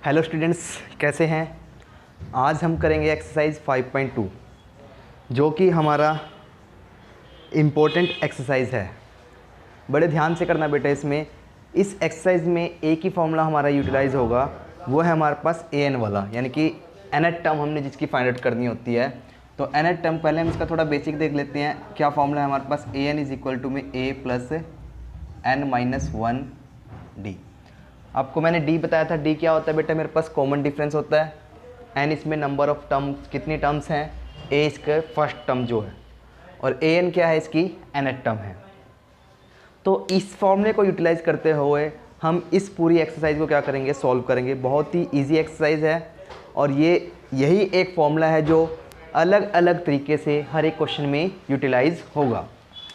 Hello students, कैसे हैं। आज हम करेंगे एक्सरसाइज 5.2 जो कि हमारा इम्पोर्टेंट एक्सरसाइज है। बड़े ध्यान से करना बेटा। इसमें इस एक्सरसाइज में एक ही फॉर्मूला हमारा यूटिलाइज होगा, वो है हमारे पास ए एन वाला, यानी कि nth टर्म हमने जिसकी फाइंड आउट करनी होती है। तो nth टर्म पहले हम इसका थोड़ा बेसिक देख लेते हैं। क्या फॉर्मूला है हमारे पास, A N is equal to में A plus N minus one D. आपको मैंने डी बताया था। डी क्या होता है बेटा, मेरे पास कॉमन डिफरेंस होता है। एन इसमें नंबर ऑफ टर्म्स, कितनी टर्म्स हैं, ए इसका फर्स्ट टर्म जो है, और ए एन क्या है, इसकी nth टर्म है। तो इस फॉर्मूले को यूटिलाइज करते हुए हम इस पूरी एक्सरसाइज को क्या करेंगे, सॉल्व करेंगे। बहुत ही ईजी एक्सरसाइज है और यही एक फॉर्मूला है जो अलग अलग तरीके से हर एक क्वेश्चन में यूटिलाइज होगा।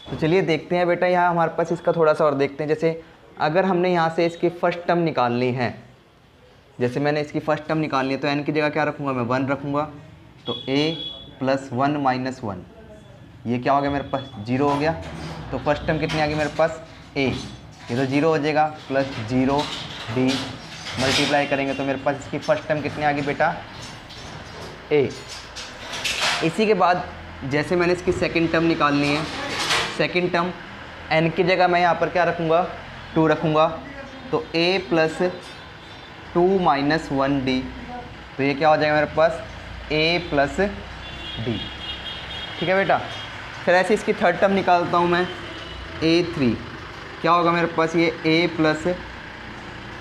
तो चलिए देखते हैं बेटा। यहाँ हमारे पास इसका थोड़ा सा और देखते हैं। जैसे अगर हमने यहाँ से इसकी फर्स्ट टर्म निकालनी है, जैसे मैंने इसकी फर्स्ट टर्म निकालनी है, तो एन की जगह क्या रखूँगा, मैं 1 रखूँगा। तो ए प्लस 1 माइनस 1, ये क्या हो गया मेरे पास, 0 हो गया। तो फर्स्ट टर्म कितनी आ गई मेरे पास, ए, ये तो 0 हो जाएगा, प्लस 0 डी, मल्टीप्लाई करेंगे तो मेरे पास इसकी फर्स्ट टर्म कितनी आ गई बेटा, ए। इसी के बाद जैसे मैंने इसकी सेकंड टर्म निकालनी है, सेकंड टर्म एन की जगह मैं यहाँ पर क्या रखूँगा, 2 रखूँगा। तो ए प्लस 2 माइनस 1 डी, तो ये क्या हो जाएगा मेरे पास, ए प्लस डी। ठीक है बेटा। फिर ऐसे इसकी थर्ड टर्म निकालता हूँ मैं, A3, क्या होगा मेरे पास, ये A प्लस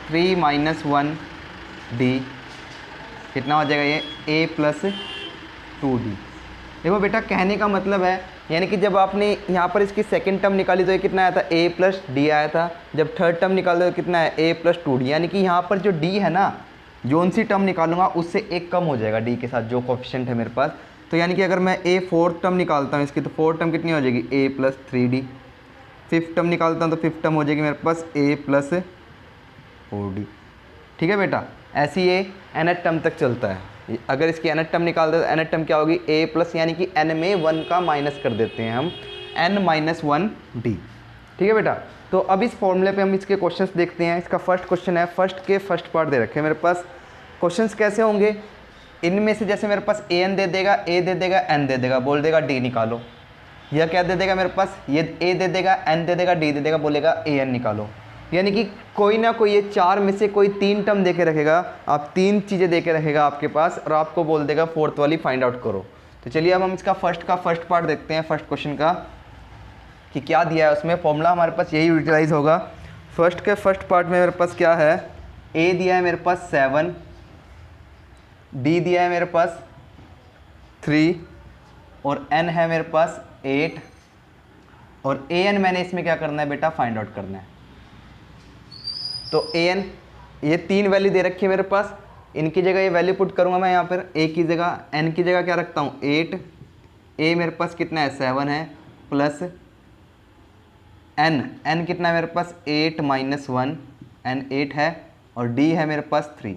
3 माइनस 1 डी, कितना हो जाएगा ये A प्लस 2D। देखो बेटा, कहने का मतलब है, यानी कि जब आपने यहाँ पर इसकी सेकंड टर्म निकाली तो ये कितना आया था, A प्लस डी आया था। जब थर्ड टर्म निकाले तो कितना है, A प्लस 2D। यानी कि यहाँ पर जो D है ना, जोन सी टर्म निकालूंगा उससे एक कम हो जाएगा D के साथ जो कोफिशिएंट है मेरे पास। तो यानी कि अगर मैं A फोर्थ टर्म निकालता हूँ इसकी, तो फोर्थ टर्म कितनी हो जाएगी, A plus 3D। Fifth term निकालता हूँ तो फिफ्थ टर्म हो जाएगी मेरे पास A प्लस 4D। ठीक है बेटा। ऐसे ये nth टर्म तक चलता है। अगर इसकी nth टर्म निकालते हैं तो nth टर्म क्या होगी, A प्लस, यानी कि n में 1 का माइनस कर देते हैं हम, n माइनस 1D। ठीक है बेटा। तो अब इस फॉर्मूले पे हम इसके क्वेश्चंस देखते हैं। इसका फर्स्ट क्वेश्चन है, फर्स्ट के फर्स्ट पार्ट दे रखे हैं मेरे पास। क्वेश्चंस कैसे होंगे, इनमें से जैसे मेरे पास ए एन दे देगा, ए दे देगा, एन दे देगा, बोल देगा डी निकालो। यह क्या दे देगा मेरे पास, ये ए दे देगा, एन दे देगा, डी दे देगा, बोलेगा ए एन निकालो। यानी कि कोई ना कोई ये चार में से कोई 3 टर्म दे के रखेगा, आप 3 चीज़ें दे के रखेगा आपके पास, और आपको बोल देगा फोर्थ वाली फाइंड आउट करो। तो चलिए अब हम इसका फर्स्ट पार्ट देखते हैं, फर्स्ट क्वेश्चन का, कि क्या दिया है उसमें। फॉर्मूला हमारे पास यही यूटिलाइज होगा। फर्स्ट के फर्स्ट पार्ट में मेरे पास क्या है, ए दिया है मेरे पास 7, डी दिया है मेरे पास 3, और एन है मेरे पास 8, और ए एन मैंने इसमें क्या करना है बेटा, फाइंड आउट करना है। तो ए एन, ये 3 वैल्यू दे रखी है मेरे पास, इनकी जगह ये वैल्यू पुट करूँगा मैं यहाँ पर। ए की जगह, एन की जगह क्या रखता हूँ, 8, ए मेरे पास कितना है, 7 है, प्लस एन कितना है मेरे पास, 8 माइनस 1, एन 8 है, और डी है मेरे पास 3।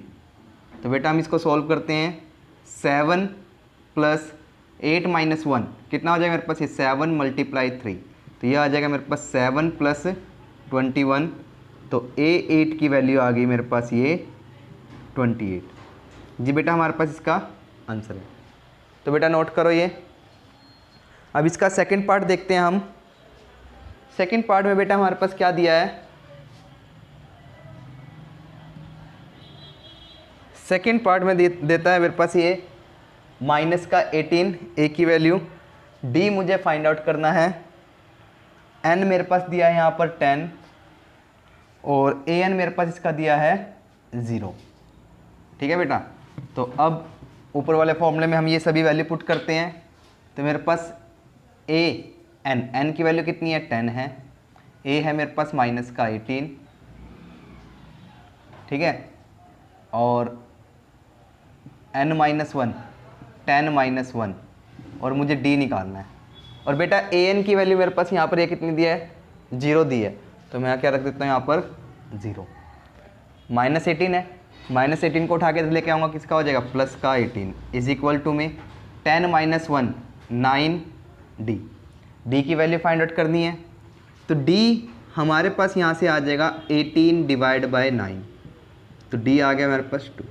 तो बेटा हम इसको सॉल्व करते हैं। 7 प्लस 8 माइनस 1 कितना हो जाएगा मेरे पास, ये 7 मल्टीप्लाई 3, तो ये आ जाएगा मेरे पास 7 प्लस 21। तो A8 की वैल्यू आ गई मेरे पास ये 28। जी बेटा, हमारे पास इसका आंसर है। तो बेटा नोट करो ये। अब इसका सेकंड पार्ट देखते हैं हम। सेकंड पार्ट में बेटा हमारे पास क्या दिया है, सेकंड पार्ट में देता है मेरे पास ये माइनस का 18, ए की वैल्यू, डी मुझे फाइंड आउट करना है, एन मेरे पास दिया है यहाँ पर 10, और ए एन मेरे पास इसका दिया है 0। ठीक है बेटा। तो अब ऊपर वाले फॉर्मूले में हम ये सभी वैल्यू पुट करते हैं। तो मेरे पास ए एन की वैल्यू कितनी है, 10 है, ए है मेरे पास माइनस का 18, ठीक है, और n माइनस 1, 10 माइनस 1, और मुझे d निकालना है। और बेटा ए एन की वैल्यू मेरे पास यहाँ पर ये कितनी दी है, 0 दी है, तो मैं क्या रख देता हूँ यहाँ पर 0। माइनस 18 है, माइनस 18 को उठा के लेके आऊँगा, किसका हो जाएगा, प्लस का 18, इज इक्वल टू में 10 माइनस 1 9 डी की वैल्यू फाइंड आउट करनी है। तो डी हमारे पास यहाँ से आ जाएगा 18 डिवाइड बाय 9, तो डी आ गया हमारे पास 2।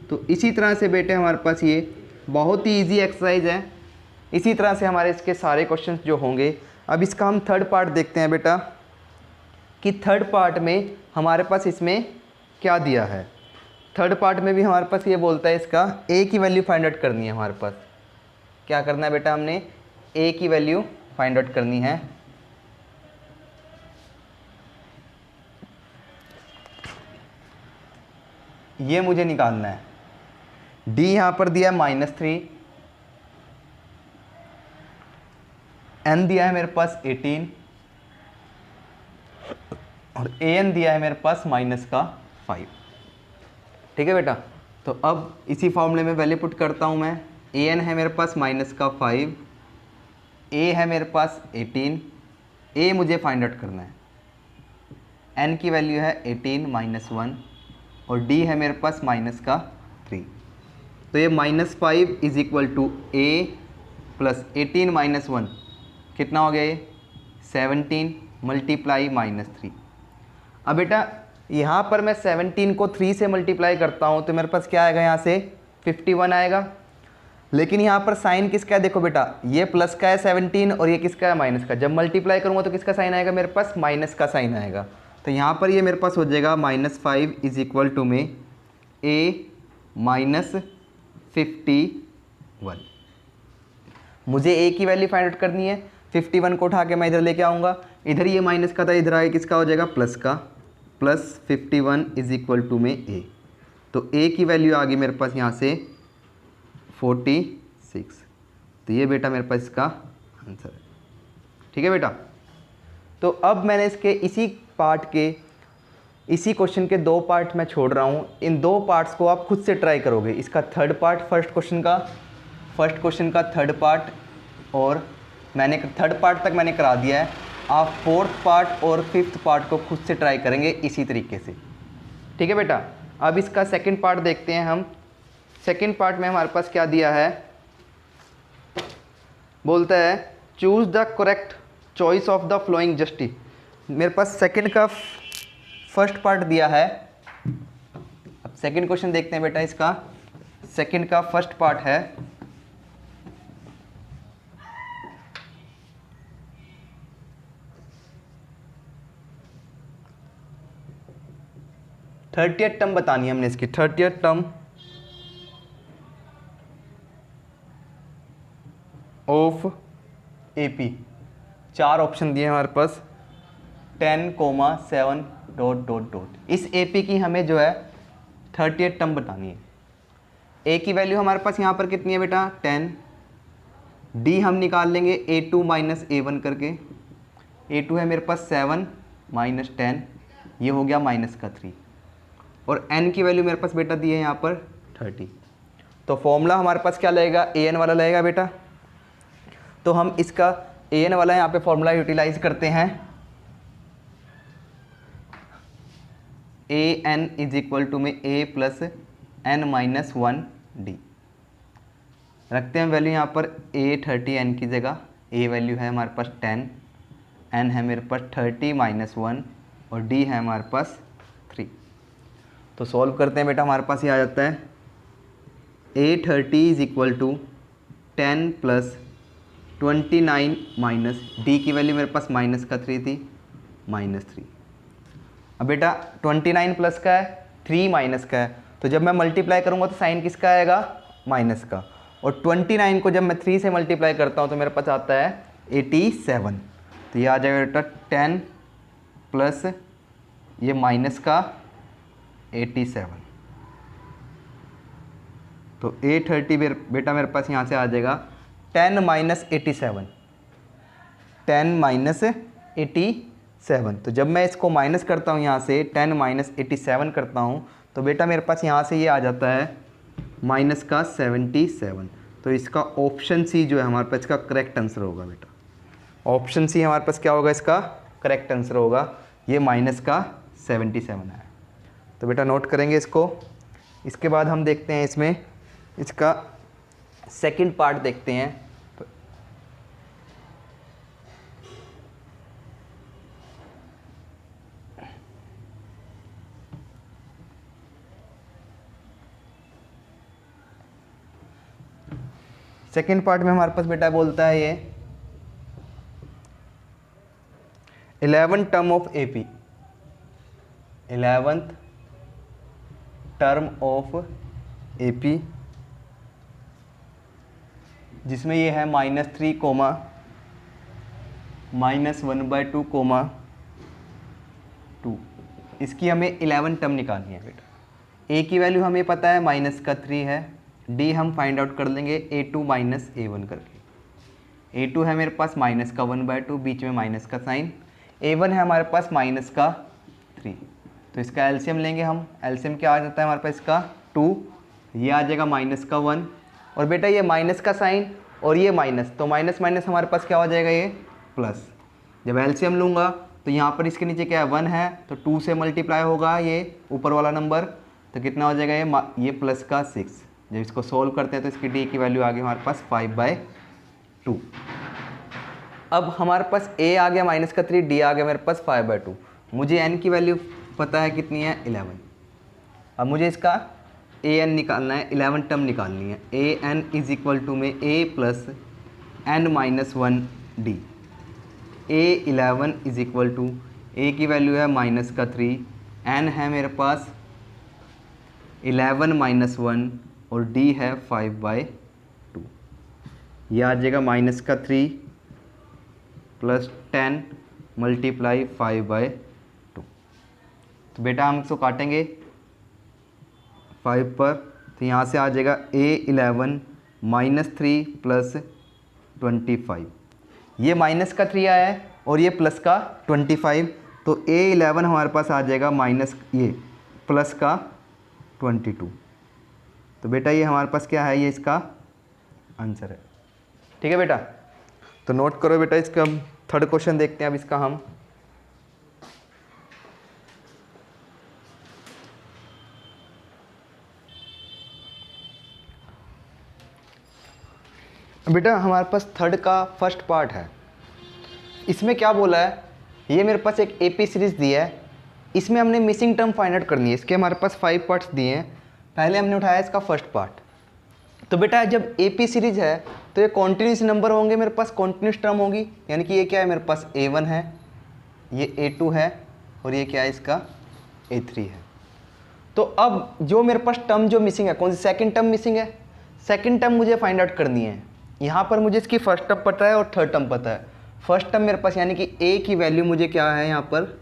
तो इसी तरह से बेटे हमारे पास ये बहुत ही इजी एक्सरसाइज है। इसी तरह से हमारे इसके सारे क्वेश्चंस जो होंगे। अब इसका हम थर्ड पार्ट देखते हैं बेटा कि थर्ड पार्ट में हमारे पास इसमें क्या दिया है। थर्ड पार्ट में भी हमारे पास ये बोलता है इसका ए की वैल्यू फाइंड आउट करनी है। हमारे पास क्या करना है बेटा, हमने ए की वैल्यू फाइंड आउट करनी है। ये मुझे निकालना है। डी यहाँ पर दिया है -3, एन दिया है मेरे पास 18 और ए एन दिया है मेरे पास -5। ठीक है बेटा। तो अब इसी फॉर्मूले में वैल्यू पुट करता हूँ मैं। ए एन है मेरे पास -5, ए है मेरे पास 18, ए मुझे फाइंड आउट करना है। एन की वैल्यू है 18 -1 और डी है मेरे पास -3। तो ये -5 is equal to A plus 18 -1 कितना हो गया ये 17 मल्टीप्लाई -3। अब बेटा यहाँ पर मैं 17 को 3 से मल्टीप्लाई करता हूँ तो मेरे पास क्या आएगा, यहाँ से 51 आएगा। लेकिन यहाँ पर साइन किसका है, देखो बेटा ये प्लस का है 17 और ये किसका है माइनस का। जब मल्टीप्लाई करूँगा तो किसका साइन आएगा, मेरे पास माइनस का साइन आएगा। तो यहाँ पर ये मेरे पास हो जाएगा -5 इज इक्वल टू में ए -51। मुझे ए की वैल्यू फाइंड आउट करनी है। 51 को उठा के मैं इधर लेके आऊँगा, इधर ये माइनस का था, इधर आगे किसका हो जाएगा प्लस का। प्लस 51 इज इक्वल टू में ए। तो ए की वैल्यू आ गई मेरे पास यहाँ से 46। तो ये बेटा मेरे पास इसका आंसर है। ठीक है बेटा। तो अब मैंने इसके इसी क्वेश्चन के 2 पार्ट मैं छोड़ रहा हूँ। इन 2 पार्ट्स को आप खुद से ट्राई करोगे। इसका थर्ड पार्ट फर्स्ट क्वेश्चन का थर्ड पार्ट, और मैंने थर्ड पार्ट तक मैंने करा दिया है। आप फोर्थ पार्ट और फिफ्थ पार्ट को खुद से ट्राई करेंगे इसी तरीके से। ठीक है बेटा। अब इसका सेकंड पार्ट देखते हैं हम। सेकंड पार्ट में हमारे पास क्या दिया है, बोलता है choose the correct choice of the flowing justice. मेरे पास सेकंड का फर्स्ट पार्ट दिया है। अब सेकंड क्वेश्चन देखते हैं बेटा। इसका सेकंड का फर्स्ट पार्ट है, थर्टियथ टर्म बतानी है हमने इसकी। 30th term of AP. 4 option दिए हैं हमारे पास 10,7... इस एपी की हमें जो है 30th टर्म बतानी है। ए की वैल्यू हमारे पास यहाँ पर कितनी है बेटा 10। डी हम निकाल लेंगे A2 माइनस A1 करके। A2 है मेरे पास 7 माइनस 10, ये हो गया -3। और n की वैल्यू मेरे पास बेटा दी है यहाँ पर 30। तो फॉर्मूला हमारे पास क्या लगेगा, an वाला लगेगा बेटा। तो हम इसका an वाला यहाँ पे फॉर्मूला यूटिलाइज करते हैं। an इज इक्वल टू में a प्लस n-1d। रखते हैं वैल्यू यहाँ पर a30 n की जगह। a वैल्यू है हमारे पास 10, n है मेरे पास 30 -1 और d है हमारे पास 3। तो सॉल्व करते हैं बेटा। हमारे पास ये आ जाता है a30 is equal to 10 plus 29 minus D की वैल्यू मेरे पास -3 थी, -3। अब बेटा 29 प्लस का है, 3 माइनस का है। तो जब मैं मल्टीप्लाई करूँगा तो साइन किसका आएगा, माइनस का। और 29 को जब मैं 3 से मल्टीप्लाई करता हूँ तो मेरे पास आता है 87। तो ये आ जाएगा बेटा 10 प्लस ये माइनस का 87। तो A30 बेटा मेरे पास यहाँ से आ जाएगा 10 माइनस 87, 10 माइनस 87। तो जब मैं इसको माइनस करता हूँ यहाँ से 10 माइनस 87 करता हूँ तो बेटा मेरे पास यहाँ से ये आ जाता है माइनस का 77। तो इसका ऑप्शन सी जो है हमारे पास इसका करेक्ट आंसर होगा बेटा। ऑप्शन सी हमारे पास क्या होगा, इसका करेक्ट आंसर होगा। ये माइनस का 77 है। तो बेटा नोट करेंगे इसको। इसके बाद हम देखते हैं इसमें इसका सेकंड पार्ट देखते हैं। सेकेंड पार्ट में हमारे पास बेटा बोलता है ये 11 term of AP, 11th term of AP, जिसमें ये है -3 कोमा -1/2 कोमा 2। इसकी हमें 11 टर्म निकालनी है बेटा। A की वैल्यू हमें पता है -3 है, D हम फाइंड आउट कर लेंगे A2 - A1 करके। A2 है मेरे पास -1/2, बीच में माइनस का साइन, A1 है हमारे पास -3। तो इसका एलसीएम लेंगे हम। एलसीएम क्या आ जाता है हमारे पास इसका 2, ये आ जाएगा -1, और बेटा ये माइनस का साइन और ये माइनस, तो माइनस माइनस हमारे पास क्या हो जाएगा ये प्लस। जब एलसीएम लूँगा तो यहाँ पर इसके नीचे क्या है 1 है, तो 2 से मल्टीप्लाई होगा ये ऊपर वाला नंबर, तो कितना हो जाएगा ये प्लस का 6। जब इसको सोल्व करते हैं तो इसकी डी की वैल्यू आ गई हमारे पास 5/2। अब हमारे पास a आ गया -3, d आ गया मेरे पास 5/2। मुझे n की वैल्यू पता है कितनी है 11। अब मुझे इसका an निकालना है, 11 टर्म निकालनी है। an इज इक्वल टू में a plus n - 1d। a11 is equal to a की वैल्यू है -3, n है मेरे पास 11 - 1 और d है 5/2। यह आ जाएगा -3 प्लस 10 मल्टीप्लाई 5/2। तो बेटा हम इसको काटेंगे 5 पर, तो यहाँ से आ जाएगा A11 -3 प्लस 25। ये -3 आया है और ये प्लस का 25, तो A11 हमारे पास आ जाएगा ये प्लस का 22। तो बेटा ये हमारे पास क्या है, ये इसका आंसर है। ठीक है बेटा, तो नोट करो बेटा। इसका थर्ड क्वेश्चन देखते हैं अब इसका हम। बेटा हमारे पास थर्ड का फर्स्ट पार्ट है। इसमें क्या बोला है, ये मेरे पास एक AP सीरीज़ दी है, इसमें हमने मिसिंग टर्म फाइंड आउट करनी है। इसके हमारे पास 5 पार्ट्स दिए हैं, पहले हमने उठाया इसका फर्स्ट पार्ट। तो बेटा जब AP सीरीज़ है तो ये कॉन्टिन्यूस नंबर होंगे, मेरे पास कॉन्टिन्यूस टर्म होगी, यानी कि ये क्या है मेरे पास A1 है, ये A2 है और ये क्या है इसका A3 है। तो अब जो मेरे पास टर्म जो मिसिंग है, कौन सी, सेकंड टर्म मिसिंग है। सेकंड टर्म मुझे फाइंड आउट करनी है। यहाँ पर मुझे इसकी फर्स्ट टर्म पता है और थर्ड टर्म पता है। फर्स्ट टर्म मेरे पास यानी कि A की वैल्यू मुझे क्या है यहाँ पर।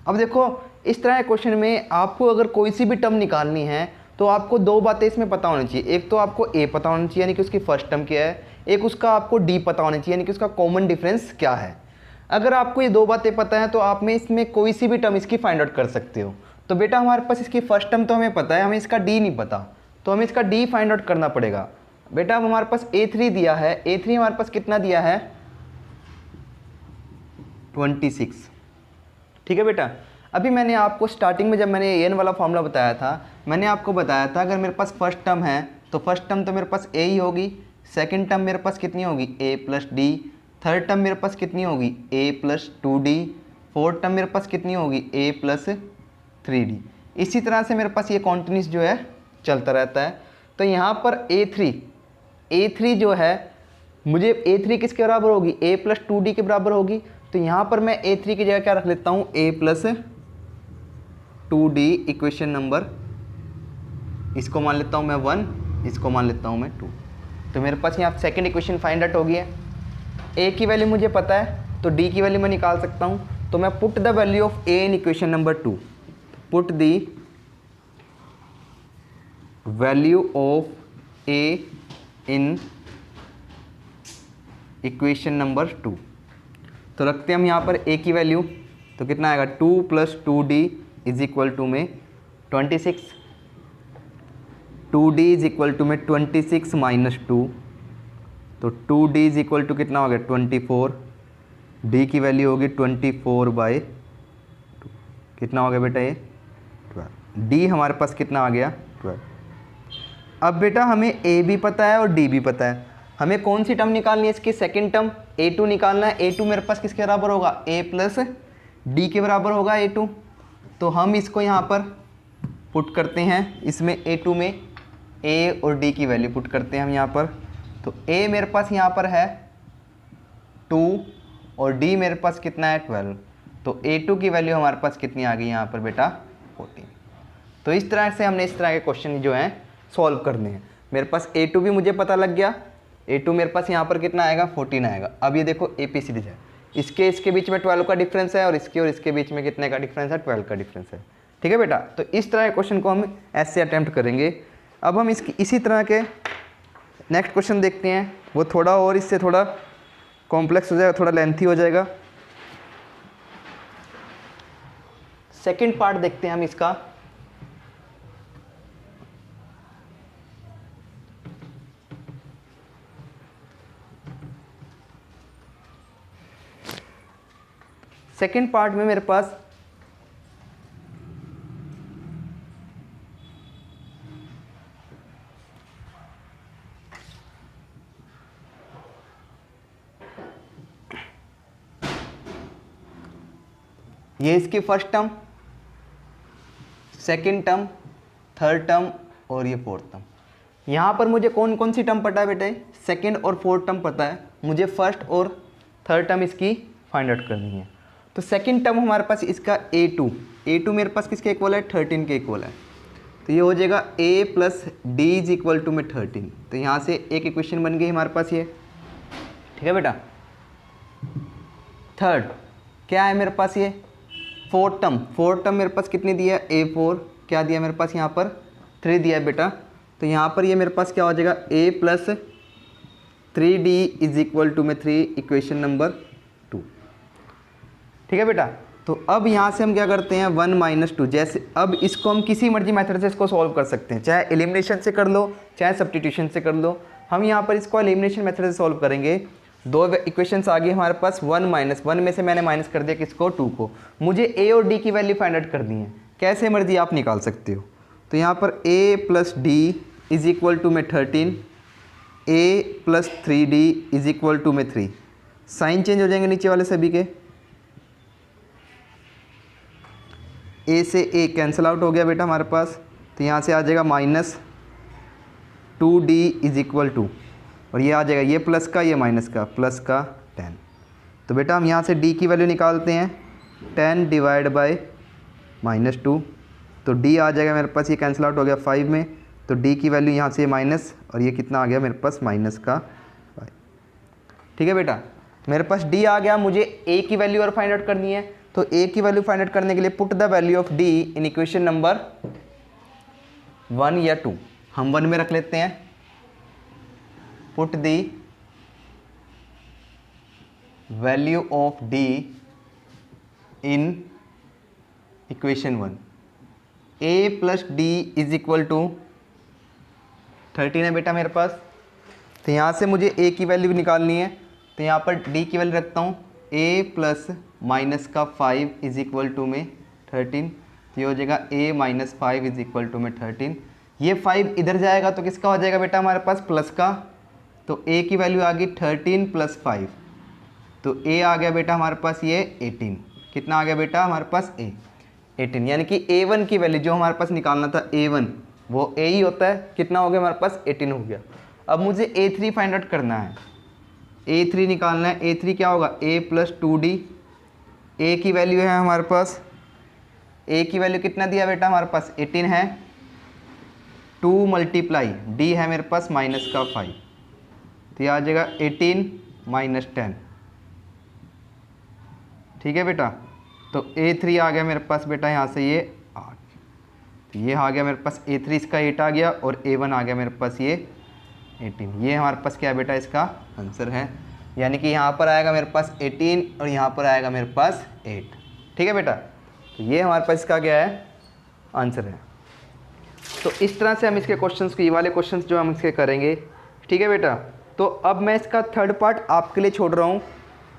अब देखो इस तरह के क्वेश्चन में आपको अगर कोई सी भी टर्म निकालनी है तो आपको दो बातें इसमें पता होनी चाहिए। एक तो आपको A पता होना चाहिए यानी कि उसकी फर्स्ट टर्म क्या है, एक उसका आपको D पता होना चाहिए यानी कि उसका कॉमन डिफरेंस क्या है। अगर आपको ये दो बातें पता हैं तो आप में इसमें कोई सी भी टर्म इसकी फाइंड आउट कर सकते हो। तो बेटा हमारे पास इसकी फर्स्ट टर्म तो हमें पता है, हमें इसका D नहीं पता, तो हमें इसका D फाइंड आउट करना पड़ेगा। बेटा अब हमारे पास A3 दिया है, A3 हमारे पास कितना दिया है 26। ठीक है बेटा, अभी मैंने आपको स्टार्टिंग में जब मैंने एन वाला फॉर्मूला बताया था, मैंने आपको बताया था अगर मेरे पास फर्स्ट टर्म है तो फर्स्ट टर्म तो मेरे पास A ही होगी, सेकंड टर्म मेरे पास कितनी होगी A plus D, third term मेरे पास कितनी होगी A plus 2D, fourth term मेरे पास कितनी होगी A प्लस 3D। इसी तरह से मेरे पास ये कॉन्टिन्यूस जो है चलता रहता है। तो यहाँ पर A3 जो है मुझे A3 किसके बराबर होगी A प्लस 2D के बराबर होगी। तो यहाँ पर मैं A3 की जगह क्या रख लेता हूँ A plus 2D equation number, इसको मान लेता हूँ मैं 1, इसको मान लेता हूँ मैं 2। तो मेरे पास यहाँ सेकंड इक्वेशन फाइंड आउट हो गई है। A की वैल्यू मुझे पता है तो D की वैल्यू मैं निकाल सकता हूँ। तो मैं put the value of A in equation number 2, put the value of A in equation number 2। तो रखते हैं हम यहाँ पर A की वैल्यू, तो कितना आएगा 2 plus 2D is equal to में 26, 2D इज इक्वल टू में 26 माइनस 2, तो 2D इज इक्वल टू कितना हो गया 24, D की वैल्यू होगी 24/2, कितना हो गया बेटा ये 12, D हमारे पास कितना आ गया 12। अब बेटा हमें A भी पता है और D भी पता है, हमें कौन सी टर्म निकालनी है इसकी सेकंड टर्म A2 निकालना है। A2 मेरे पास किसके बराबर होगा A प्लस D के बराबर होगा A2। तो हम इसको यहाँ पर पुट करते हैं, इसमें A2 में A और D की वैल्यू पुट करते हैं हम यहाँ पर। तो a मेरे पास यहाँ पर है 2 और d मेरे पास कितना है 12, तो a2 की वैल्यू हमारे पास कितनी आ गई यहाँ पर बेटा 14। तो इस तरह से हमने इस तरह के क्वेश्चन जो हैं सॉल्व करने हैं। मेरे पास a2 भी मुझे पता लग गया, a2 मेरे पास यहाँ पर कितना आएगा 14 आएगा। अब ये देखो AP सीरीज है, इसके बीच में 12 का डिफरेंस है और इसके बीच में कितने का डिफरेंस है 12 का डिफरेंस है। ठीक है बेटा, तो इस तरह के क्वेश्चन को हम ऐसे अटैम्प्ट करेंगे। अब हम इसी तरह के नेक्स्ट क्वेश्चन देखते हैं, वो थोड़ा और इससे थोड़ा कॉम्प्लेक्स हो जाएगा, थोड़ा लेंथी हो जाएगा। सेकंड पार्ट देखते हैं हम इसका। सेकंड पार्ट में मेरे पास ये इसकी first term, second term, third term और ये फोर्थ टर्म। यहाँ पर मुझे कौन कौन सी टर्म पता है बेटे, सेकंड और फोर्थ टर्म पता है, मुझे फर्स्ट और थर्ड टर्म इसकी फाइंड आउट करनी है। तो सेकंड टर्म हमारे पास इसका a2 मेरे पास किसके इक्वल है 13 के इक्वल है, तो ये हो जाएगा a plus D is equal to में 13। तो यहाँ से एक इक्वेशन बन गई हमारे पास ये। ठीक है बेटा, थर्ड क्या है मेरे पास, ये फोर्थ टर्म मेरे पास कितनी दिया है a4, क्या दिया मेरे पास यहाँ पर 3 दिया है बेटा। तो यहाँ पर ये मेरे पास क्या हो जाएगा a plus 3d is equal to में 3, इक्वेशन नंबर 2। ठीक है बेटा, तो अब यहाँ से हम क्या करते हैं 1 माइनस 2, जैसे अब इसको हम किसी मर्जी मेथड से इसको सॉल्व कर सकते हैं, चाहे एलिमिनेशन से कर लो चाहे सब्स्टिट्यूशन से कर लो। हम यहाँ पर इसको एलिमिनेशन मेथड से सॉल्व करेंगे। दो इक्वेशंस आ गई हमारे पास, 1 माइनस 1 में से मैंने माइनस कर दिया किसको 2 को। मुझे a और d की वैल्यू फाइंड आउट करनी है, कैसे मर्जी आप निकाल सकते हो। तो यहाँ पर a plus D is equal to में 13, a plus 3d is equal to में 3। साइन चेंज हो जाएंगे नीचे वाले सभी के, a से a कैंसिल आउट हो गया बेटा हमारे पास। तो यहाँ से आ जाएगा minus 2d is equal to, और ये आ जाएगा ये प्लस का ये माइनस का, प्लस का 10। तो बेटा हम यहाँ से d की वैल्यू निकालते हैं, 10 डिवाइड बाय माइनस 2, तो d आ जाएगा मेरे पास, ये कैंसिल आउट हो गया 5 में, तो d की वैल्यू यहाँ से माइनस, और ये कितना आ गया मेरे पास माइनस का 5। ठीक है बेटा, मेरे पास d आ गया, मुझे a की वैल्यू और फाइंड आउट करनी है। तो a की वैल्यू फाइंड आउट करने के लिए put the value of d in equation number 1 या 2, हम 1 में रख लेते हैं। Put the value of d in equation 1, a plus D is equal to 13 है बेटा मेरे पास। तो यहाँ से मुझे a की वैल्यू निकालनी है, तो यहाँ पर d की वैल्यू रखता हूँ, a प्लस माइनस का 5 इज इक्वल टू में 13। तो ये हो जाएगा a minus 5 is equal to में 13। ये 5 इधर जाएगा तो किसका हो जाएगा बेटा हमारे पास प्लस का, तो a की वैल्यू आ गई 13 प्लस 5, तो a आ गया बेटा हमारे पास ये 18। कितना आ गया बेटा हमारे पास a 18, यानी कि a1 की वैल्यू जो हमारे पास निकालना था a1 वो a ही होता है। कितना हो गया हमारे पास 18 हो गया। अब मुझे a3 फाइंड आउट करना है, a3 निकालना है। a3 क्या होगा a प्लस 2d, a की वैल्यू है हमारे पास, a की वैल्यू कितना दिया बेटा हमारे पास 18 है, 2 मल्टीप्लाई d है मेरे पास माइनस का 5, तो ये आ जाएगा 18 माइनस 10। ठीक है बेटा, तो a3 आ गया मेरे पास बेटा यहाँ से ये 8, तो ये आ गया मेरे पास a3 इसका 8 आ गया, और a1 आ गया मेरे पास ये 18। ये हमारे पास क्या है बेटा इसका आंसर है, यानी कि यहाँ पर आएगा मेरे पास 18 और यहाँ पर आएगा मेरे पास 8। ठीक है बेटा, तो ये हमारे पास इसका क्या है आंसर है। तो इस तरह से हम इसके क्वेश्चंस को, ये वाले क्वेश्चंस जो हम इसके करेंगे। ठीक है बेटा, तो अब मैं इसका थर्ड पार्ट आपके लिए छोड़ रहा हूँ,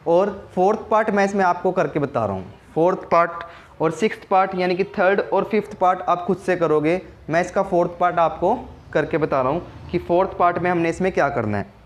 और फोर्थ पार्ट मैं इसमें आपको करके बता रहा हूँ। फोर्थ पार्ट और सिक्स्थ पार्ट यानी कि थर्ड और फिफ्थ पार्ट आप खुद से करोगे, मैं इसका फोर्थ पार्ट आपको करके बता रहा हूँ कि फोर्थ पार्ट में हमने इसमें क्या करना है।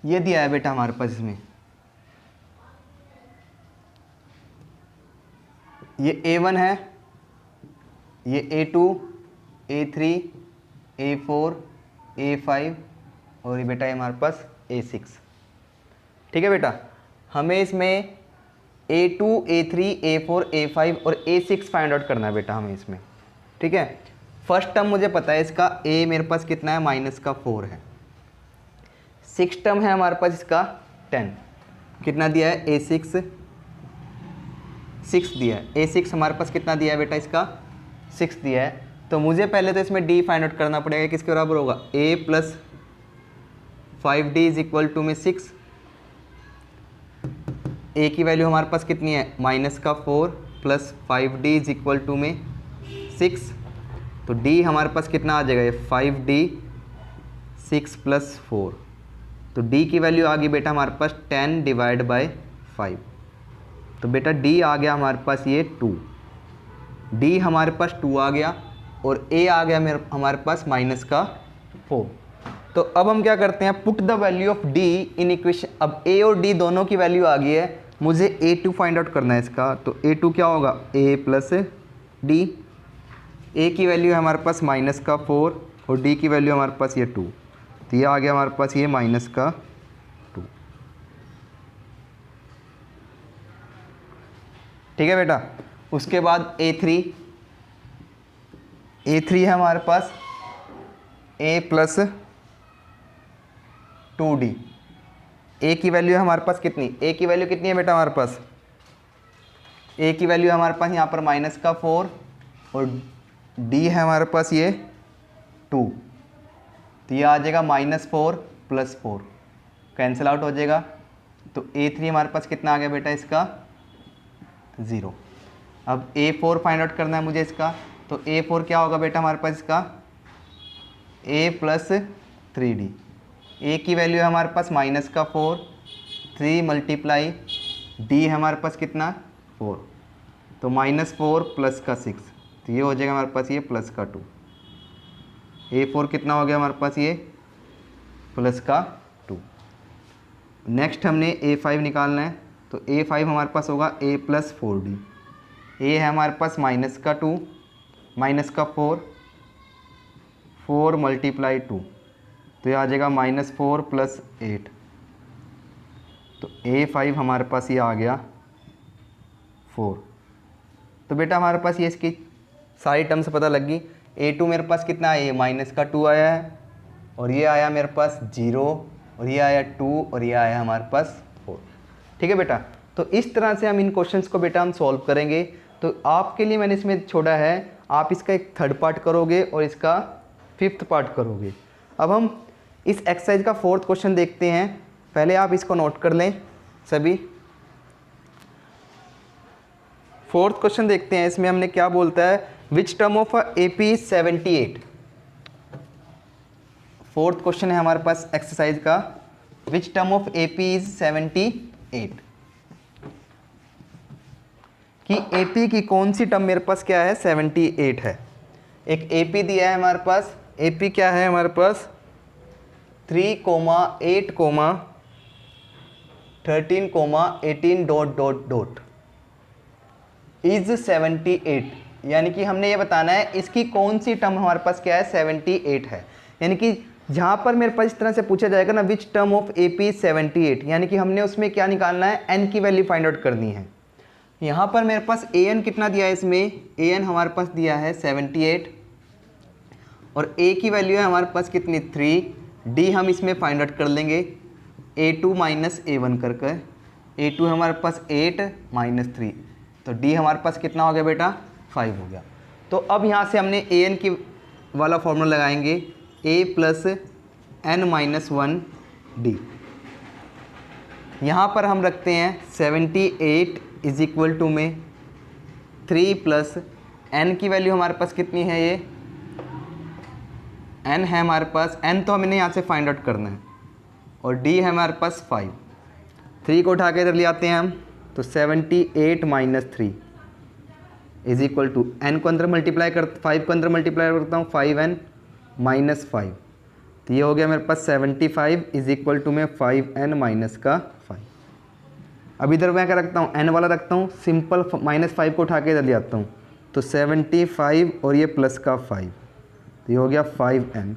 ये दिया है बेटा हमारे पास इसमें, ये A1 है, ये A2, A3, A4, A5 और ये बेटा हमारे पास A6। ठीक है बेटा, हमें इसमें A2, A3, A4, A5 और A6 फाइंड आउट करना है बेटा हमें इसमें। ठीक है, फर्स्ट टर्म मुझे पता है इसका A मेरे पास कितना है, माइनस का 4 है। 6 टर्म है हमारे पास इसका 10, कितना दिया है A6, 6 दिया है। A6 हमारे पास कितना दिया है बेटा इसका 6 दिया है। तो मुझे पहले तो इसमें D फाइंड आउट करना पड़ेगा, किसके बराबर होगा, A plus 5D is equal to में 6। A की वैल्यू हमारे पास कितनी है, माइनस का 4 plus 5D is equal to में 6। तो D हमारे पास कितना आ जाएगा, ये 5D 6 प्लस 4। तो D की वैल्यू आ गई बेटा हमारे पास 10 डिवाइड बाय 5। तो बेटा D आ गया हमारे पास ये 2, D हमारे पास 2 आ गया और A आ गया हमारे पास माइनस का 4। तो अब हम क्या करते हैं, put the value of D in equation. अब A और D दोनों की वैल्यू आ गई है, मुझे A2 फाइंड आउट करना है इसका। तो A2 क्या होगा, A प्लस D। A की वैल्यू है हमारे पास माइनस का 4 और D की वैल्यू हमारे पास ये 2। तो ये आ गया हमारे पास ये माइनस का 2। ठीक है बेटा, उसके बाद A3 है हमारे पास A प्लस 2D। A की वैल्यू है हमारे पास कितनी, A की वैल्यू कितनी है बेटा हमारे पास, A की वैल्यू है हमारे पास यहाँ पर माइनस का 4 और D है हमारे पास ये 2। तो ये आ जाएगा -4 + 4, कैंसिल आउट हो जाएगा। तो A3 हमारे पास कितना आ गया बेटा इसका 0। अब A4 फाइंड आउट करना है मुझे इसका। तो A4 क्या होगा बेटा हमारे पास इसका, A प्लस 3D। A की वैल्यू है हमारे पास माइनस का 4, 3 मल्टीप्लाई D है हमारे पास कितना 4। तो -4 प्लस का 6, तो ये हो जाएगा हमारे पास ये प्लस का 2। A4 कितना हो गया हमारे पास ये प्लस का 2। नेक्स्ट हमने A5 निकालना है। तो A5 हमारे पास होगा A प्लस 4D। A है हमारे पास माइनस का 2, माइनस का 4, 4 मल्टीप्लाई 2, तो ये आ जाएगा -4 + 8। तो A5 हमारे पास ये आ गया 4। तो बेटा हमारे पास ये इसकी सारी टर्म्स पता लग गई। A2 मेरे पास कितना है, ये माइनस का 2 आया है और ये आया मेरे पास 0 और ये आया 2 और ये आया हमारे पास 4। ठीक है बेटा, तो इस तरह से हम इन क्वेश्चंस को बेटा हम सॉल्व करेंगे। तो आपके लिए मैंने इसमें छोड़ा है, आप इसका एक थर्ड पार्ट करोगे और इसका 5th पार्ट करोगे। अब हम इस एक्सरसाइज का 4th क्वेश्चन देखते हैं। पहले आप इसको नोट कर लें सभी। 4th क्वेश्चन देखते हैं, इसमें हमने क्या बोलता है, which term of AP is 78। 4th question है हमारे पास एक्सरसाइज का, which term of AP is 78, कि AP की कौन सी टर्म मेरे पास क्या है 78 है। एक AP दिया है हमारे पास, AP क्या है हमारे पास 3, 8, 13, 18 ... इज 78, यानी कि हमने ये बताना है इसकी कौन सी टर्म हमारे पास क्या है 78 है। यानी कि जहाँ पर मेरे पास इस तरह से पूछा जाएगा ना, विच टर्म ऑफ AP 78, यानी कि हमने उसमें क्या निकालना है, n की वैल्यू फाइंड आउट करनी है। यहाँ पर मेरे पास an कितना दिया है, इसमें an हमारे पास दिया है 78 और a की वैल्यू है हमारे पास कितनी 3, d हम इसमें फाइंड आउट कर लेंगे A2 - A1 करके। A2 हमारे पास 8 - 3, तो d हमारे पास कितना हो गया बेटा 5 हो गया। तो अब यहाँ से हमने an की वाला फॉर्मूला लगाएंगे, a + n - 1d। यहाँ पर हम रखते हैं 78 इज इक्वल टू में 3 + n की वैल्यू हमारे पास कितनी है, ये n है हमारे पास, n तो हमने यहाँ से फाइंड आउट करना है और d है हमारे पास 5। 3 को उठा के इधर ले आते हैं हम, तो 78 - 3 इज इक्वल टू n को अंदर मल्टीप्लाई कर 5 को अंदर मल्टीप्लाई करता हूँ 5n - 5, तो ये हो गया मेरे पास 75 इज इक्वल टू में 5n माइनस का 5। अब इधर मैं क्या रखता हूँ, n वाला रखता हूँ, सिंपल -5 को उठा के इधर ले आता हूँ, तो 75 और ये प्लस का 5, तो ये हो गया 5n।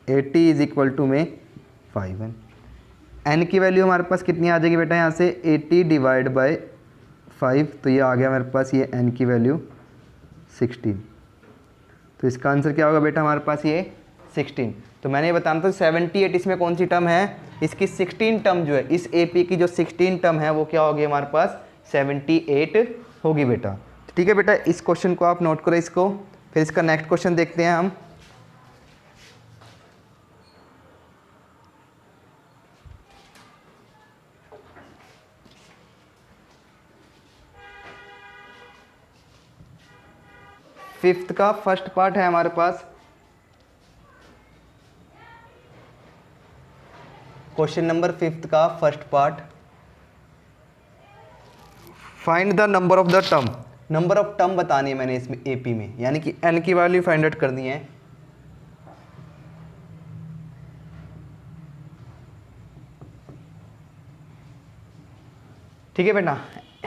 80 इज इक्वल टू में 5n। n की वैल्यू हमारे पास कितनी आ जाएगी बेटा यहाँ से, 80 डिवाइड बाय 5, तो ये आ गया मेरे पास ये n की वैल्यू 16। तो इसका आंसर क्या होगा बेटा हमारे पास, ये 16। तो मैंने ये बताना था 78 इसमें कौन सी टर्म है, इसकी 16 टर्म जो है, इस AP की जो 16 टर्म है वो क्या होगी हमारे पास 78 होगी बेटा। ठीक है बेटा, इस क्वेश्चन को आप नोट करो इसको। फिर इसका नेक्स्ट क्वेश्चन देखते हैं हम। फिफ्थ का फर्स्ट पार्ट है हमारे पास। क्वेश्चन नंबर 5 का first part, find the number of the term. Number of term बतानी है मैंने इसमें AP में, यानी कि n की वैल्यू फाइंड आउट करनी है। ठीक है बेटा,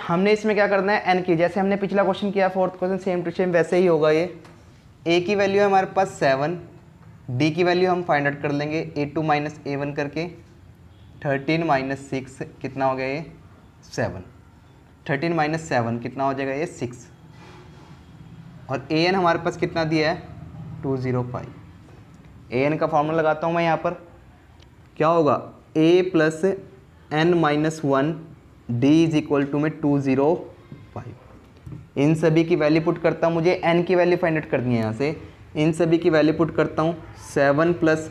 हमने इसमें क्या करना है, n की, जैसे हमने पिछला क्वेश्चन किया fourth question same to same वैसे ही होगा। ये a की वैल्यू है हमारे पास 7, d की वैल्यू हम फाइंड आउट कर लेंगे a2 माइनस a1 करके। 13 माइनस 6 कितना हो गया, ये 7। 13 माइनस 7 कितना हो जाएगा, ये 6। और an हमारे पास कितना दिया है 205। an का फॉर्मूला लगाता हूँ मैं यहाँ पर, क्या होगा a plus n minus 1 d is equal to में 205। इन सभी की वैल्यू पुट करता हूँ, मुझे n की वैल्यू फाइंड आउट करनी है यहाँ से। इन सभी की वैल्यू पुट करता हूँ, 7 प्लस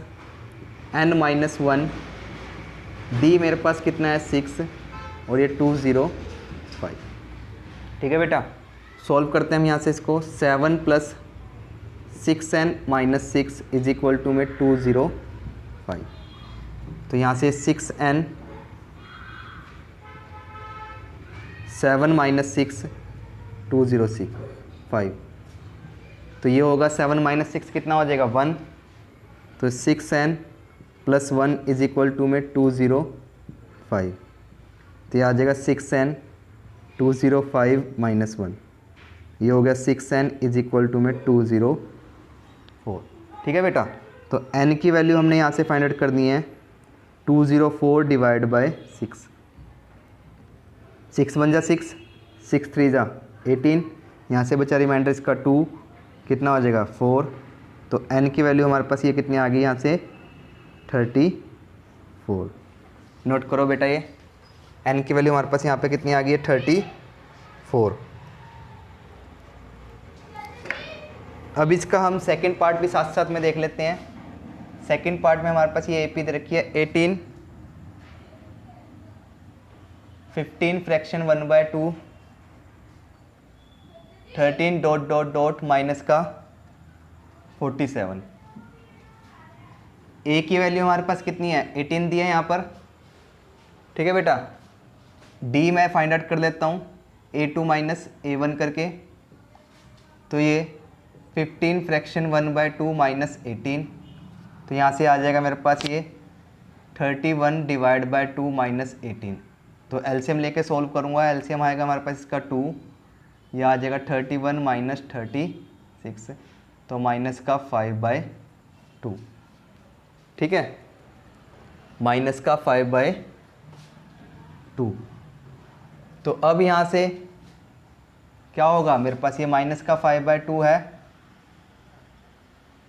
n माइनस 1, d मेरे पास कितना है 6 और ये 205। ठीक है बेटा, सॉल्व करते हैं हम यहाँ से इसको। 7 plus 6n minus 6 is equal to में 205। तो यहाँ से 6n 7 माइनस 6 205, तो ये होगा 7 माइनस 6 कितना हो जाएगा 1। तो 6n plus 1 is equal to में 205, तो ये आ जाएगा 6n 205 माइनस 1, ये हो गया 6n इज इक्वल टू में 204। ठीक है बेटा, तो n की वैल्यू हमने यहाँ से फाइंड आउट करनी है 204 डिवाइड बाय 6। 6 1 जा 6, 6 3 जा 18, यहाँ से बचा रिमाइंडर इसका 2, कितना हो जाएगा 4। तो n की वैल्यू हमारे पास ये कितनी आ गई यहाँ से 34। नोट करो बेटा, ये n की वैल्यू हमारे पास यहाँ पे कितनी आ गई है 34। अब इसका हम सेकंड पार्ट भी साथ साथ में देख लेते हैं। सेकंड पार्ट में हमारे पास ये AP दे रखी है 18, 15 fraction 1/2, 13 dot dot dot minus का 47। a की वैल्यू हमारे पास कितनी है 18 दी है यहाँ पर। ठीक है बेटा, d मैं फाइंड आउट कर लेता हूँ a2 माइनस a1 करके। तो ये 15 फ्रैक्शन 1/2 माइनस 18, तो यहाँ से आ जाएगा मेरे पास ये 31 डिवाइड बाय 2 माइनस 18। तो एलसीएम लेके सोल्व करूँगा, एलसीएम आएगा हमारे पास इसका 2, यह आ जाएगा 31 माइनस 36, तो माइनस का 5/2। ठीक है, माइनस का 5/2। तो अब यहाँ से क्या होगा, मेरे पास ये माइनस का 5/2 है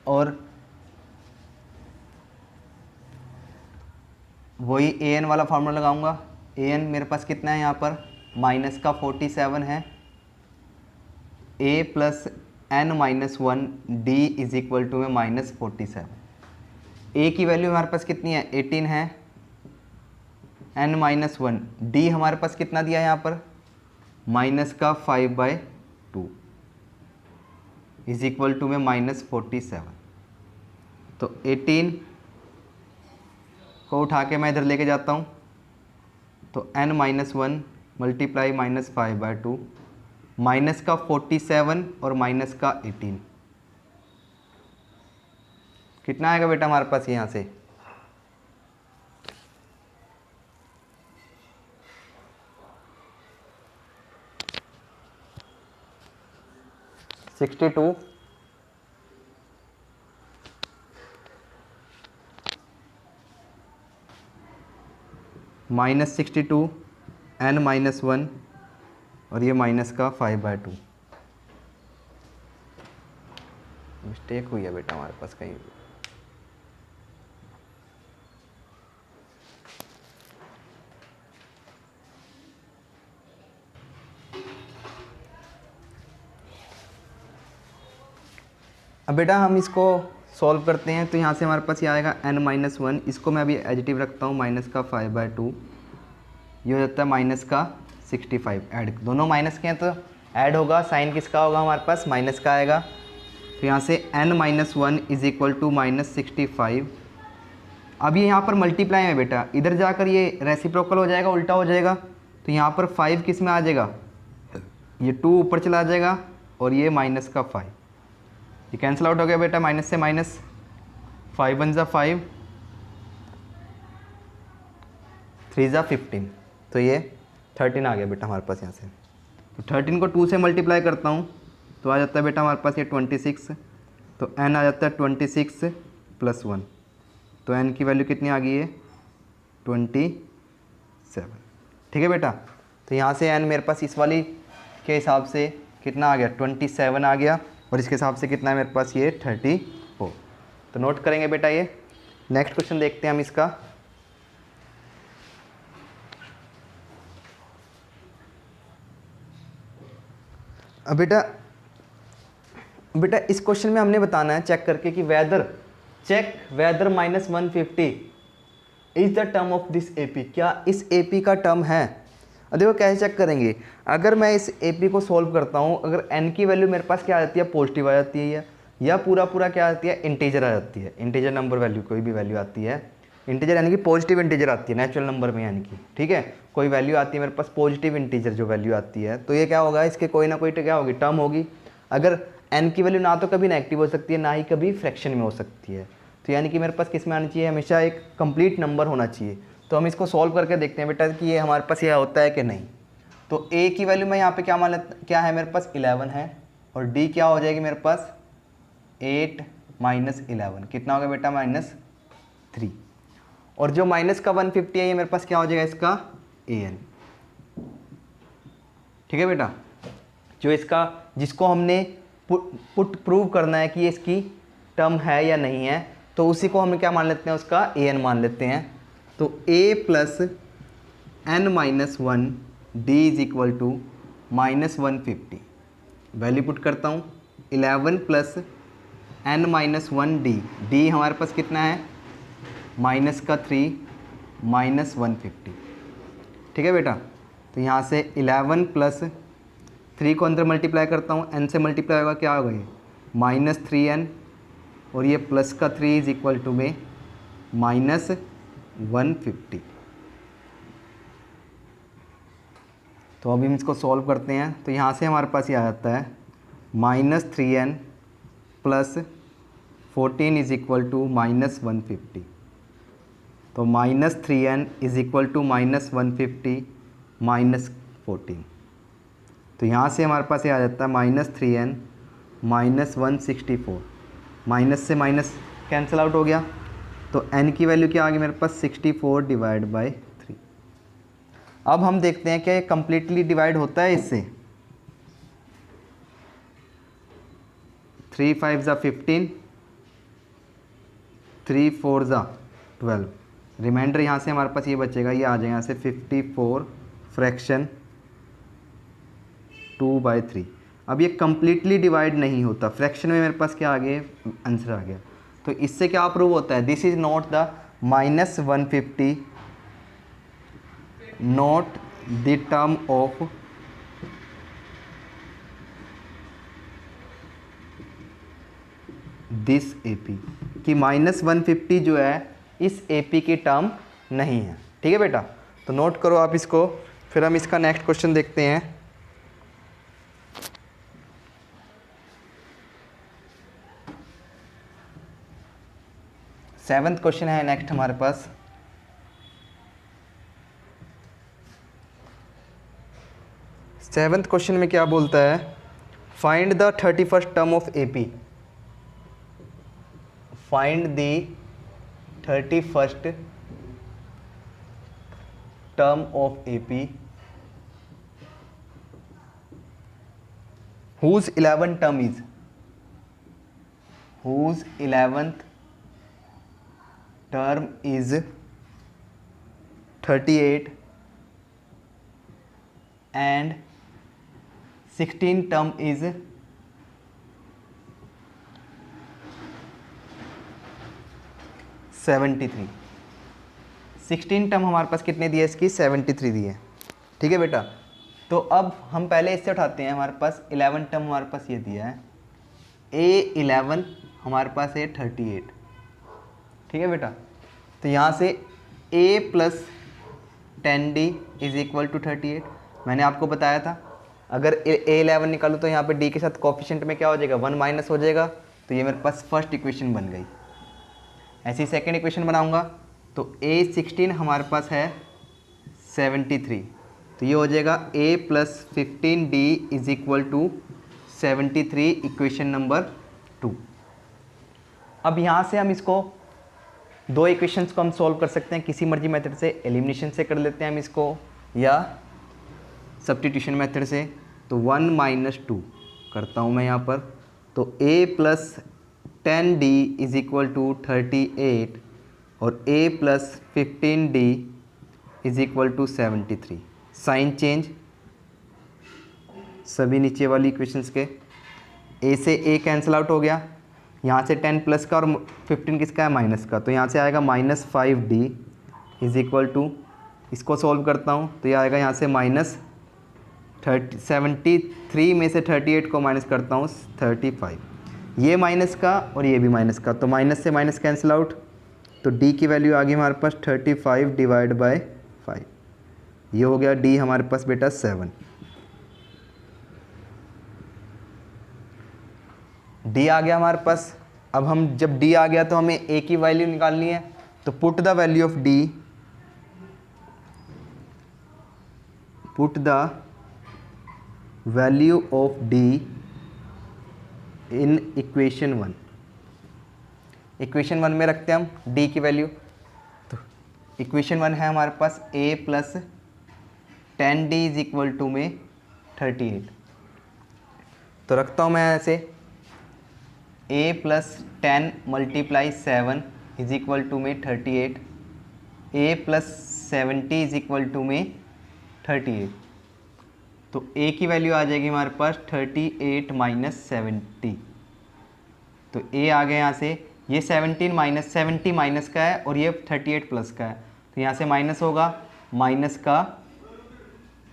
और वही an वाला फार्मूला लगाऊंगा। an मेरे पास कितना है यहाँ पर माइनस का 47 है। a plus n minus 1 d is equal to में माइनस 47। a की वैल्यू हमारे पास कितनी है 18 है, n माइनस 1, d हमारे पास कितना दिया है यहाँ पर माइनस का 5/2 इज इक्वल टू में माइनस 47। तो 18 को उठा के मैं इधर लेके जाता हूँ, तो n minus 1 multiply minus 5/2, minus का 47 और माइनस का 18, कितना आएगा बेटा हमारे पास यहाँ से? 62 -62 n-1 और ये माइनस का 5/2। मिस्टेक हुई है बेटा हमारे पास कहीं। अब बेटा हम इसको सॉल्व करते हैं, तो यहाँ से हमारे पास ये आएगा n-1, इसको मैं अभी एडिटिव रखता हूँ, माइनस का 5/2, ये हो जाता है माइनस का 65। ऐड दोनों माइनस के हैं तो ऐड होगा, साइन किसका होगा हमारे पास? माइनस का आएगा। तो यहाँ से n-1 इज इक्वल टू -65। अब ये यहाँ पर मल्टीप्लाई है बेटा, इधर जाकर ये रेसिप्रोकल हो जाएगा, उल्टा हो जाएगा। तो यहाँ पर 5 किस में आ जाएगा? ये 2 ऊपर चला जाएगा और ये माइनस का 5, ये कैंसिल आउट हो गया बेटा, माइनस से माइनस, 5 1 ज़ा 5, 3 ज़ा 15, तो ये 13 आ गया बेटा हमारे पास यहाँ से। तो 13 को 2 से मल्टीप्लाई करता हूँ तो आ जाता है बेटा हमारे पास ये 26, तो n आ जाता है 26 + 1, तो n की वैल्यू कितनी आ गई है? 27। ठीक है बेटा, तो यहाँ से n मेरे पास इस वाली के हिसाब से कितना आ गया? 27 आ गया, और इसके हिसाब से कितना है मेरे पास? ये 34। तो नोट करेंगे बेटा ये। नेक्स्ट क्वेश्चन देखते हैं हम इसका। अब बेटा इस क्वेश्चन में हमने बताना है चेक करके कि whether -150 is the term of this AP, क्या इस एपी का टर्म है? अब देखो कैसे चेक करेंगे। अगर मैं इस एपी को सॉल्व करता हूँ, अगर n की वैल्यू मेरे पास क्या आ जाती है? पॉजिटिव आ जाती है, या पूरा क्या आती है? इंटीजर आ जाती है। इंटीजर नंबर वैल्यू कोई भी वैल्यू आती है, इंटीजर यानी कि पॉजिटिव इंटीजर आती है नेचुरल नंबर में, यानी कि ठीक है, कोई वैल्यू आती है मेरे पास पॉजिटिव इंटीजर जो वैल्यू आती है, तो ये क्या होगा? इसके कोई ना कोई क्या होगी? टर्म होगी। अगर n की वैल्यू ना तो कभी नेगेटिव हो सकती है, ना ही कभी फ्रैक्शन में हो सकती है, तो यानी कि मेरे पास किस में आनी चाहिए? हमेशा एक कंप्लीट नंबर होना चाहिए। तो हम इसको सॉल्व करके देखते हैं बेटा कि ये हमारे पास यह होता है कि नहीं। तो a की वैल्यू मैं यहाँ पे क्या है मेरे पास? 11 है, और d क्या हो जाएगी मेरे पास? 8 - 11 कितना होगा बेटा? -3। और जो माइनस का 150 है ये मेरे पास क्या हो जाएगा? इसका an। ठीक है बेटा, जो इसका जिसको हमने पुट प्रूव करना है कि ये इसकी टर्म है या नहीं है, तो उसी को हम क्या मान लेते हैं? उसका an मान लेते हैं। तो a + n-1 d is equal to -150। Value put करता हूँ, 11 + n-1 d हमारे पास कितना है? -3 -150। ठीक है बेटा, तो यहाँ से 11 + 3 को अंदर मल्टीप्लाई करता हूँ, n से मल्टीप्लाई होगा, क्या होगा ये? -3n, और ये +3 इज इक्वल टू में -150। तो अभी हम इसको सॉल्व करते हैं, तो यहाँ से हमारे पास ये आ जाता है -3n + 14 इज इक्वल टू -150। तो -3n इज इक्वल टू -150 -14। तो यहाँ से हमारे पास ये आ जाता है -3n -164, माइनस से माइनस कैंसिल आउट हो गया, तो n की वैल्यू क्या आ गई मेरे पास? 64/3। अब हम देखते हैं क्या ये कम्प्लीटली डिवाइड होता है इससे। 3 5 ज़ा 15, 3 4 ज़ा 12, रिमाइंडर यहाँ से हमारे पास ये बचेगा, ये आ जाएगा यहाँ से 54 फ्रैक्शन 2/3। अब ये कम्प्लीटली डिवाइड नहीं होता, फ्रैक्शन में मेरे पास क्या आ गया? आंसर आ गया। तो इससे क्या प्रूव होता है? This is not the -150 not the term of this AP, कि -150 जो है इस एपी की टर्म नहीं है। ठीक है बेटा, तो नोट करो आप इसको, फिर हम इसका नेक्स्ट क्वेश्चन देखते हैं। 7th क्वेश्चन है नेक्स्ट हमारे पास। सेवन्थ क्वेश्चन में क्या बोलता है, find the 31st term of AP. Find the 31st term of AP whose 11th term is, whose 11th term is 38 and 16th term is 73। 16 term हमारे पास कितने दिए इसकी, 73 दिए। ठीक है बेटा, तो अब हम पहले इससे उठाते हैं। हमारे पास 11 टर्म हमारे पास ये दिया है, A11 हमारे पास है 38। ठीक है बेटा, तो यहाँ से A plus 10D is equal to 38। मैंने आपको बताया था अगर A11 निकालूँ तो यहाँ पे D के साथ कोफिशिएंट में क्या हो जाएगा, 1 माइनस हो जाएगा। तो ये मेरे पास फर्स्ट इक्वेशन बन गई। ऐसी सेकेंड इक्वेशन बनाऊँगा तो A16 हमारे पास है 73, तो ये हो जाएगा A plus 15D is equal to 73, equation number 2। अब यहाँ से हम इसको दो इक्वेशंस को हम सॉल्व कर सकते हैं किसी मर्जी मेथड से। एलिमिनेशन से कर लेते हैं हम इसको या सब्स्टिट्यूशन मेथड से। तो 1 माइनस 2 करता हूँ मैं यहाँ पर, तो A plus 10D is equal to 38 और A plus 15D is equal to 73। Sign change सभी नीचे वाली इक्वेशंस के, A से A कैंसिल आउट हो गया, यहाँ से 10 प्लस का और 15 किसका है, माइनस का। तो यहाँ से आएगा minus 5D is equal to, इसको सॉल्व करता हूँ तो ये आएगा यहाँ से माइनस 73 में से 38 को माइनस करता हूँ 35, ये माइनस का और ये भी माइनस का, तो माइनस से माइनस कैंसिल आउट। तो D की वैल्यू आ गई हमारे पास 35 डिवाइड बाय 5, ये हो गया D हमारे पास बेटा 7। D आ गया हमारे पास। अब हम जब D आ गया तो हमें A की वैल्यू निकालनी है, तो put the value of D, put the value of D in equation 1। Equation 1 में रखते हैं हम D की वैल्यू। तो इक्वेशन 1 है हमारे पास A plus 10D is equal to में 38। तो रखता हूँ मैं ऐसे, A plus 10 multiply 7 is equal to में 38, A plus 70 is equal to में 38। तो A की वैल्यू आ जाएगी हमारे पास 38 माइनस 70। तो A आ गया यहाँ से, ये 17 माइनस 70 माइनस का है और ये 38 प्लस का है, तो यहाँ से माइनस होगा, माइनस का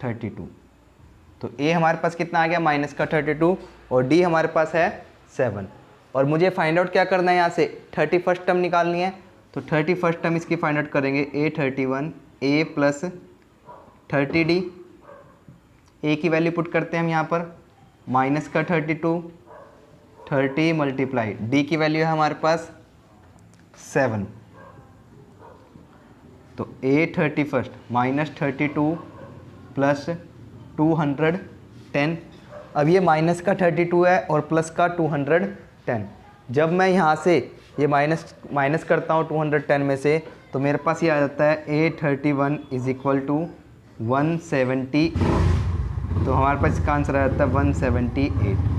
32। तो A हमारे पास कितना आ गया, माइनस का 32, और D हमारे पास है 7। और मुझे फाइंड आउट क्या करना है, यहाँ से 31st टर्म निकालनी है। तो 31st टर्म इसकी फाइंड आउट करेंगे, A31 A plus 30D, A की वैल्यू पुट करते हैं हम यहाँ पर, माइनस का 32, 30 मल्टीप्लाई D की वैल्यू है हमारे पास 7। तो A31 माइनस 32 प्लस 210। अब ये माइनस का 32 है और प्लस का 210। जब मैं यहाँ से ये माइनस करता हूँ 210 में से, तो मेरे पास ये आ जाता है A31 इज इक्वल टू 170। तो हमारे पास इसका आंसर आ जाता है 178।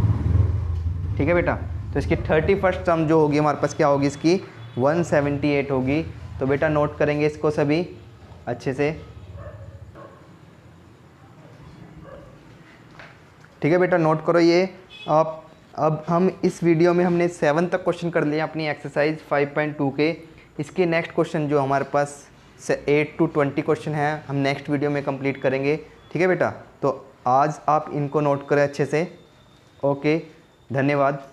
ठीक है बेटा, तो इसकी 31st टर्म जो होगी हमारे पास क्या होगी, इसकी 178 होगी। तो बेटा नोट करेंगे इसको सभी अच्छे से। ठीक है बेटा, नोट करो ये आप। अब हम इस वीडियो में हमने 7 तक क्वेश्चन कर लिए अपनी एक्सरसाइज 5.2 के। इसके नेक्स्ट क्वेश्चन जो हमारे पास 8 to 20 क्वेश्चन हैं, हम नेक्स्ट वीडियो में कंप्लीट करेंगे। ठीक है बेटा, तो आज आप इनको नोट करें अच्छे से। ओके, धन्यवाद।